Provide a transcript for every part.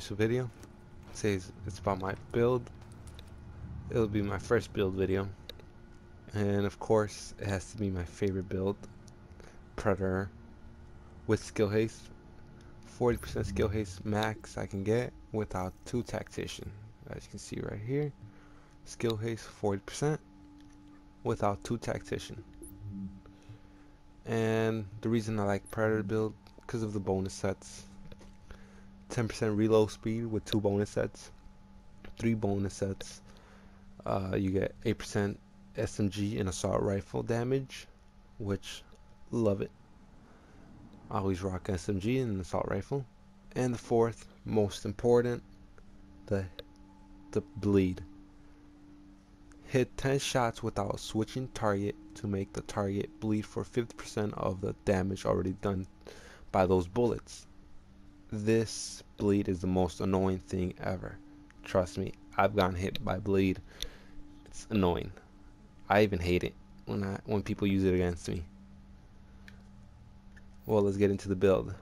watch the video. It says it's about my build. It'll be my first build video. And of course, it has to be my favorite build. Predator with skill haste. 40% skill haste max I can get without 2 tactician. As you can see right here. Skill haste 40% without 2 tactician. And the reason I like Predator build, because of the bonus sets. 10% reload speed with 2 bonus sets, 3 bonus sets. You get 8% SMG and assault rifle damage, which love it. I always rock SMG and assault rifle. And the fourth, most important, the bleed. Hit 10 shots without switching target to make the target bleed for 50% of the damage already done by those bullets. This bleed is the most annoying thing ever. Trust me, I've gotten hit by bleed. It's annoying. I even hate it when people use it against me. Well, let's get into the build.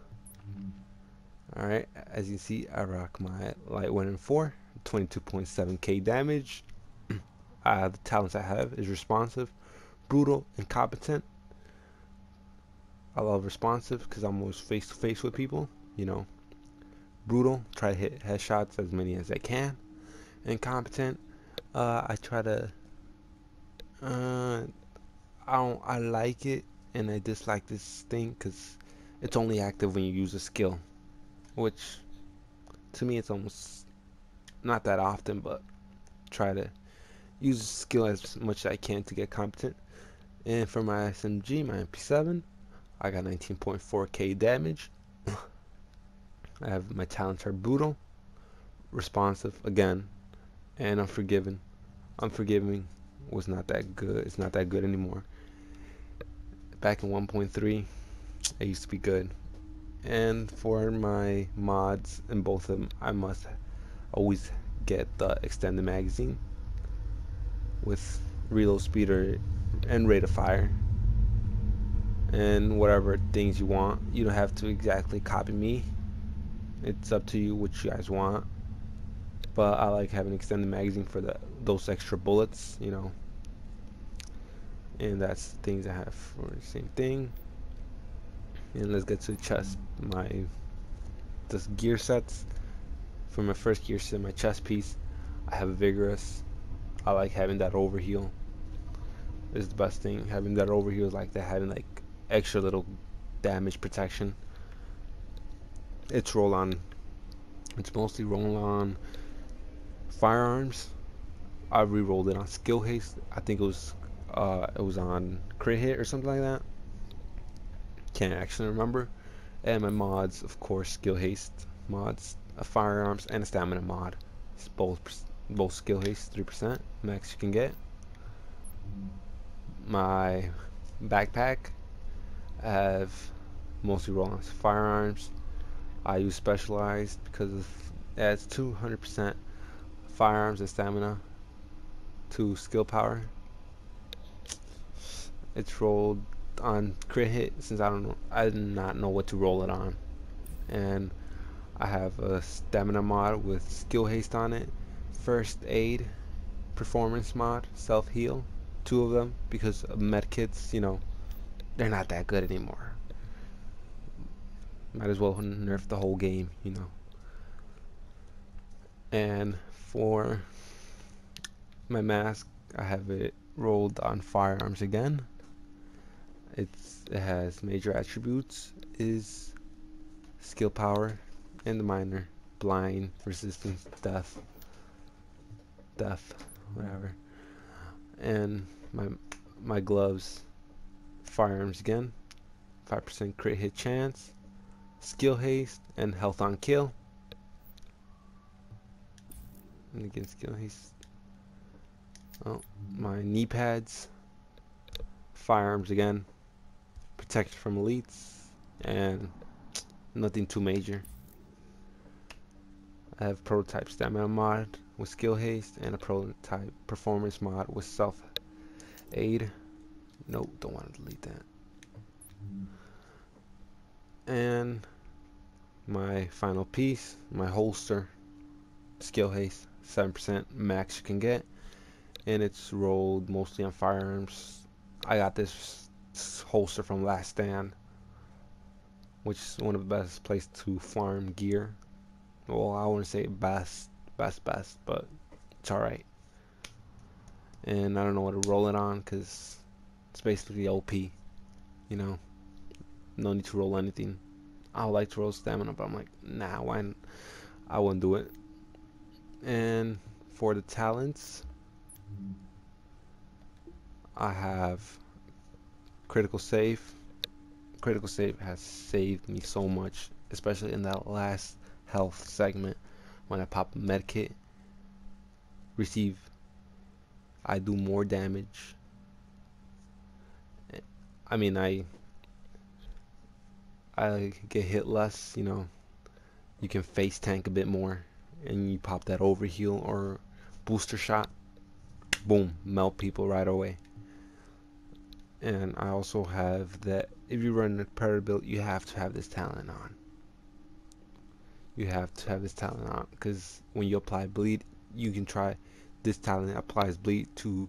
Alright, as you see, I rock my light 1 and 4, 22.7k damage. The talents I have is responsive, brutal, and competent. I love responsive because I'm always face to face with people, you know. Brutal, try to hit headshots as many as I can. And competent, I try to I like it, and I dislike this thing because it's only active when you use a skill, which to me it's almost not that often, but try to use a skill as much as I can to get competent. And for my SMG, my MP7, I got 19.4k damage. I have my talents are brutal, responsive again, and unforgiving. Unforgiving was not that good. It's not that good anymore. Back in 1.3, it used to be good. And for my mods in both of them, I must always get the extended magazine with reload speeder and rate of fire and whatever things you want. You don't have to exactly copy me. It's up to you what you guys want, but I like having extended magazine for those extra bullets, you know. And that's the things I have for the same thing. And let's get to the chest. This gear sets. For my first gear set, my chest piece, I have vigorous. I like having that overheal. It's the best thing. Having that overheal is like that, having like extra little damage protection. It's mostly roll on firearms. I re-rolled it on skill haste. I think it was on crit hit or something like that. Can't actually remember. And my mods, of course, skill haste mods, a firearms and a stamina mod. It's both skill haste 3% max you can get. My backpack, I have mostly roll on firearms. I use specialized because it adds 200% firearms and stamina to skill power. It's rolled on crit hit since I did not know what to roll it on. And I have a stamina mod with skill haste on it, first aid, performance mod, self heal, 2 of them, because medkits, you know, they're not that good anymore. Might as well nerf the whole game, you know. And for my mask, I have it rolled on firearms again. It has major attributes, is skill power, and the minor, blind, resistance, death, whatever. And my gloves, firearms again, 5% crit hit chance, skill haste, and health on kill. And again, skill haste. Oh, my knee pads, firearms again, protection from elites, and nothing too major. I have prototype stamina mod with skill haste and a prototype performance mod with self aid. Nope, don't want to delete that. And my glove, firearms again, protection from elites, and nothing too major. I have prototype stamina mod with skill haste and a prototype performance mod with self aid. Nope, don't want to delete that. And my final piece, my holster, skill haste, 7% max you can get, and it's rolled mostly on firearms. I got this holster from Last Stand, which is one of the best places to farm gear. Well, I wouldn't say best, but it's alright. And I don't know what to roll it on because it's basically OP, you know. No need to roll anything. I would like to roll stamina, but I'm like, nah, why? I wouldn't do it. And for the talents, I have critical save. Critical save has saved me so much, especially in that last health segment when I pop a medkit. I do more damage. I mean, I get hit less, you know. You can face tank a bit more, and you pop that overheal or booster shot, boom, melt people right away. And I also have that if you run a predator build, you have to have this talent on. You have to have this talent on because when you apply bleed, you can try. This talent applies bleed to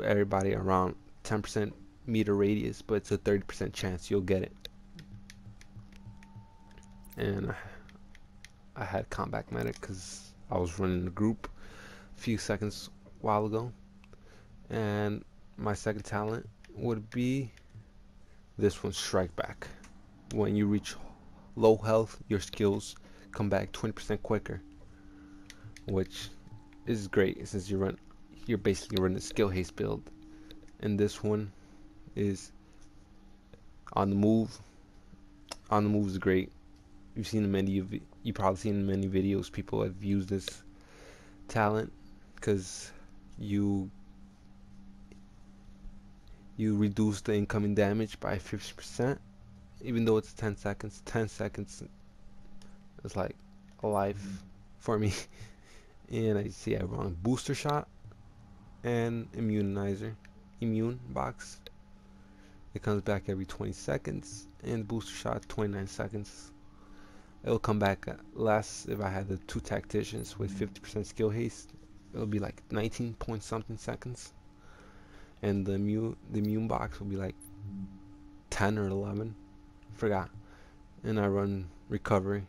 everybody around 10% meter radius, but it's a 30% chance you'll get it. And I had combat medic because I was running the group a few seconds while ago. And my second talent would be this one, strike back. When you reach low health, your skills come back 20% quicker, which is great since you're basically running a skill haste build. And this one is on the move. On the move is great. You've probably seen many videos people have used this talent because you reduce the incoming damage by 50%, even though it's 10 seconds. 10 seconds is like a life for me. And I see I run booster shot and immune box. It comes back every 20 seconds, and booster shot 29 seconds. It'll come back less if I had the 2 tacticians with 50% skill haste. It'll be like 19 point something seconds, and the immune box will be like 10 or 11, forgot. And I run recovery,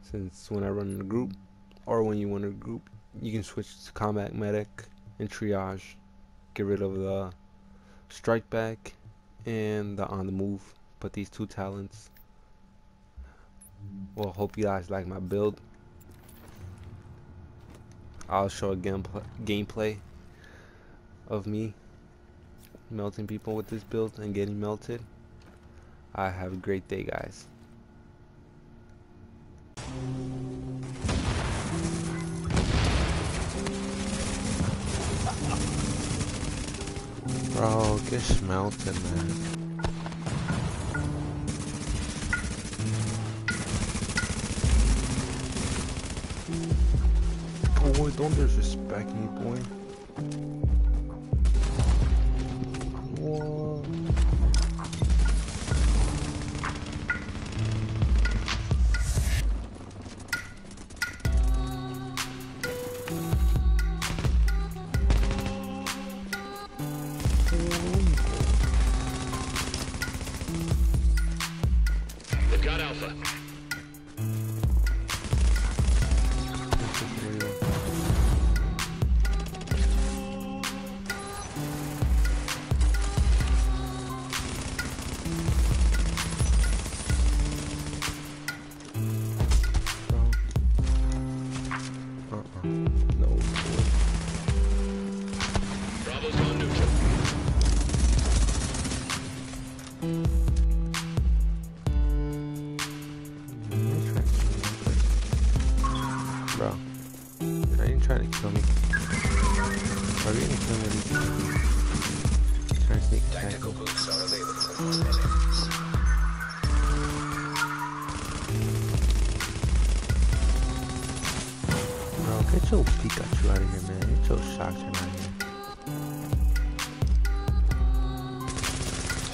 since when I run in a group, or when you run in a group, you can switch to combat medic and triage, get rid of the strike back and the on the move. But these 2 talents. Well, hope you guys like my build. I'll show a gameplay of me melting people with this build and getting melted. I have a great day, guys. Bro, get smelted, man. Boy, don't disrespect me, boy. What? They've got Alpha. No. Bravo's on neutral. Bro, are you trying to kill me? Are you gonna kill me? Trying to sneak attack. Tactical boots are available. Bro, get your Pikachu out of here, man. Get your Shockton out of here.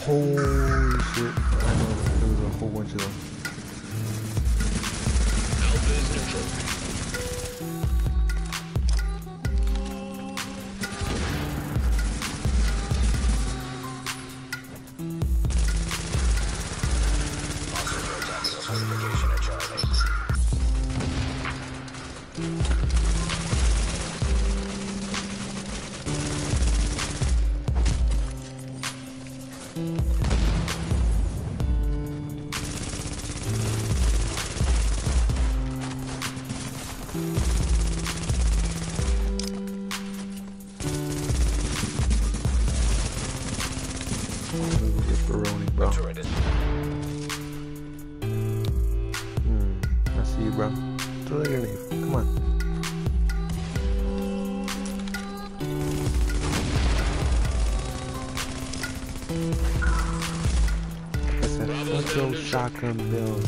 Holy shit. I know. Here we go. whole bunch of them. Alpha is neutral. Certification at Charlie. Baroni, bro. Turret is I see you, bro. Throw that grenade. Come on. That's that fucking shotgun build.